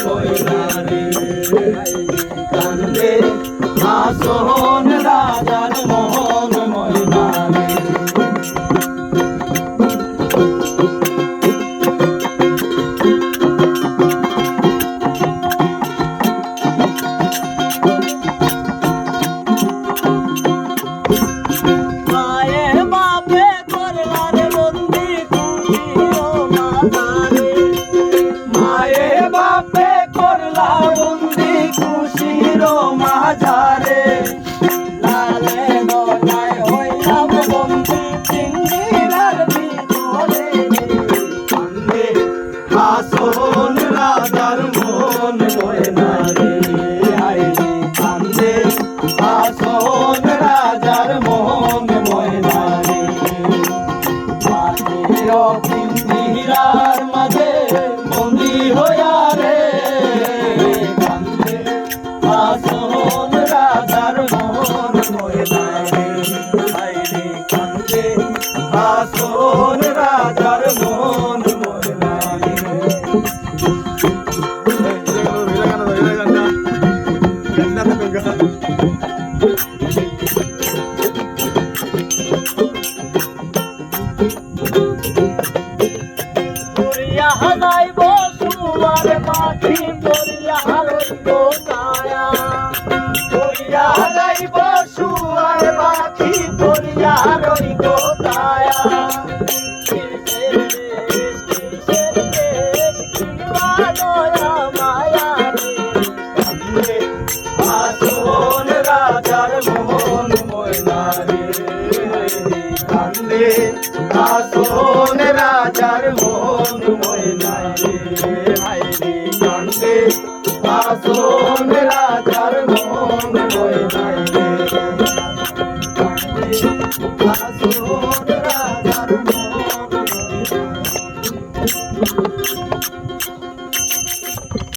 ময়নারে কান্দে আসন রাজার মোহন ময়নারে মাঝারে লালে দোলায় হইলাম বন্দি পিঞ্জিরার ভিতরে কান্দে আসন রাজার মন ময়নারে আইরে কান্দে আসন রাজার মন ময়নারে মাটির পিঞ্জিরার মাঝে বন্দি হইয়া রে আসন রাজার মোহন ময়নারে আইরে কান্দে আসন রাজার মোহন ময়নারে যাইব সুয়ার পাখি পড়িয়া রইব কায়া পড়িয়া যাইব সুয়ার পাখি পড়িয়া রইব কায়া আসন রাজার মোহন ময়নারে কান্দে আসন রাজার মোহন ময়নারে হায়রে কান্দে আসন রাজার মোহন ময়নারে কান্দে আসন রাজার মোহন ময়নারে